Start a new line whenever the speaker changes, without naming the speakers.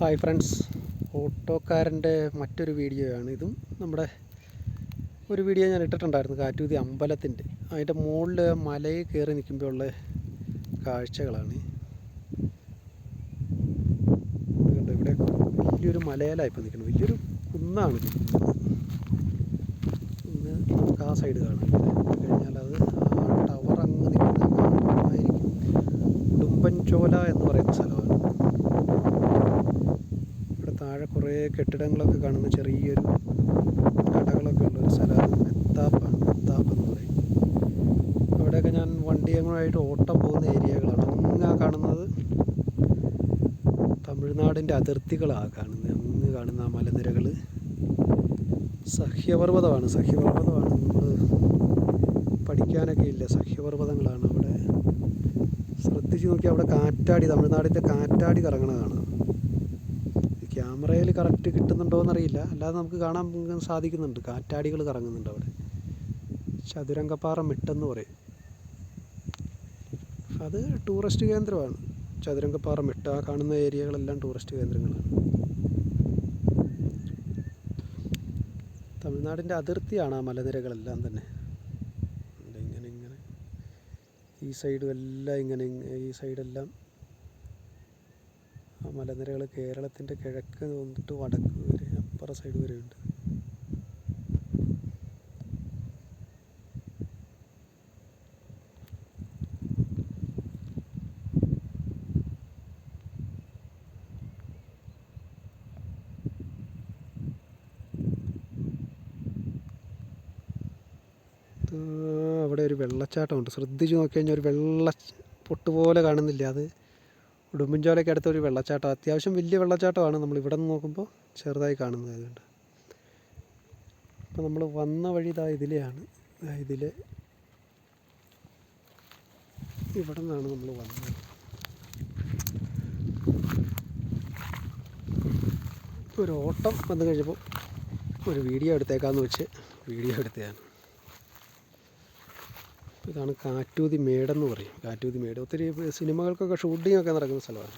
Hi friends, ഓട്ടോക്കാരൻ്റെ മറ്റൊരു വീഡിയോയാണ്. ഇതും നമ്മുടെ ഒരു വീഡിയോ ഞാൻ ഇട്ടിട്ടുണ്ടായിരുന്നു, കാറ്റൂതി അമ്പലത്തിൻ്റെ. അതിൻ്റെ മുകളിൽ മലയിൽ കയറി നിൽക്കുമ്പോഴുള്ള കാഴ്ചകളാണ്. അതുകൊണ്ട് ഇവിടെ വലിയൊരു മലയിലായിപ്പോൾ നിൽക്കുന്നത്, വലിയൊരു കുന്നാണ്. ഇന്ന് നമുക്ക് ആ സൈഡ് കാണാം. കഴിഞ്ഞാൽ അത് ആ ടവർ അങ്ങ് നിൽക്കുന്നതായിരിക്കും. ഉടുമ്പൻചോല എന്ന് പറയുന്ന സ്ഥലമാണ്. താഴെ കുറേ കെട്ടിടങ്ങളൊക്കെ കാണുന്ന ചെറിയൊരു കടകളൊക്കെ ഉള്ളൊരു സ്ഥലമാണ്. മെത്താപ്പാണ്, മെത്താപ്പ് എന്ന് പറയും. അവിടെയൊക്കെ ഞാൻ വണ്ടിയുമായിട്ട് ഓട്ടം പോകുന്ന ഏരിയകളാണ്. അങ്ങ് കാണുന്നത് തമിഴ്നാടിൻ്റെ അതിർത്തികളാണ് കാണുന്നത്. അങ്ങ് കാണുന്ന ആ മലനിരകൾ സഹ്യപർവ്വതമാണ്. നമ്മൾ പഠിക്കാനൊക്കെ ഇല്ല, സഹ്യപർവ്വതങ്ങളാണ്. അവിടെ ശ്രദ്ധിച്ച് നോക്കി, അവിടെ കാറ്റാടി, തമിഴ്നാടിൻ്റെ കാറ്റാടി കറങ്ങണതാണ്. ക്യാമറയിൽ കറക്റ്റ് കിട്ടുന്നുണ്ടോ എന്നറിയില്ല, അല്ലാതെ നമുക്ക് കാണാൻ സാധിക്കുന്നുണ്ട്. കാറ്റാടികൾ കറങ്ങുന്നുണ്ട് അവിടെ. ചതുരംഗപ്പാറ മിട്ടെന്ന് പറയും. അത് ടൂറിസ്റ്റ് കേന്ദ്രമാണ്. ചതുരംഗപ്പാറ മിട്ട്, ആ കാണുന്ന ഏരിയകളെല്ലാം ടൂറിസ്റ്റ് കേന്ദ്രങ്ങളാണ്. തമിഴ്നാടിൻ്റെ അതിർത്തിയാണ് ആ മലനിരകളെല്ലാം തന്നെ. ഇങ്ങനെ ഈ സൈഡും എല്ലാം ഇങ്ങനെ, ഈ സൈഡെല്ലാം ആ മലനിരകൾ കേരളത്തിൻ്റെ കിഴക്ക് വന്നിട്ട് വടക്ക് വരെ, അപ്പുറ സൈഡ് വരെ ഉണ്ട്. അവിടെ ഒരു വെള്ളച്ചാട്ടമുണ്ട്. ശ്രദ്ധിച്ച് നോക്കിക്കഴിഞ്ഞാൽ ഒരു വെള്ള പൊട്ടുപോലെ കാണുന്നില്ല, അത് ഉടുമ്പൻചോലയ്ക്ക് അടുത്തൊരു വെള്ളച്ചാട്ടം. അത്യാവശ്യം വലിയ വെള്ളച്ചാട്ടമാണ്. നമ്മൾ ഇവിടെ നിന്ന് നോക്കുമ്പോൾ ചെറുതായി കാണുന്നത്. അതുകൊണ്ട് അപ്പോൾ നമ്മൾ വന്ന വഴി ഇതാ ഇതിലെയാണ്. ഇവിടെ നിന്നാണ് നമ്മൾ വന്നത്. ഒരു ഓട്ടം വന്നു കഴിഞ്ഞപ്പോൾ ഒരു വീഡിയോ എടുത്തേക്കാമെന്ന് വെച്ച് വീഡിയോ എടുത്തതാണ്. ഇതാണ് കാറ്റൂതി മേടെന്ന് പറയും. കാറ്റൂതി മേട് ഒത്തിരി സിനിമകൾക്കൊക്കെ ഷൂട്ടിങ്ങൊക്കെ നടക്കുന്ന സ്ഥലമാണ്.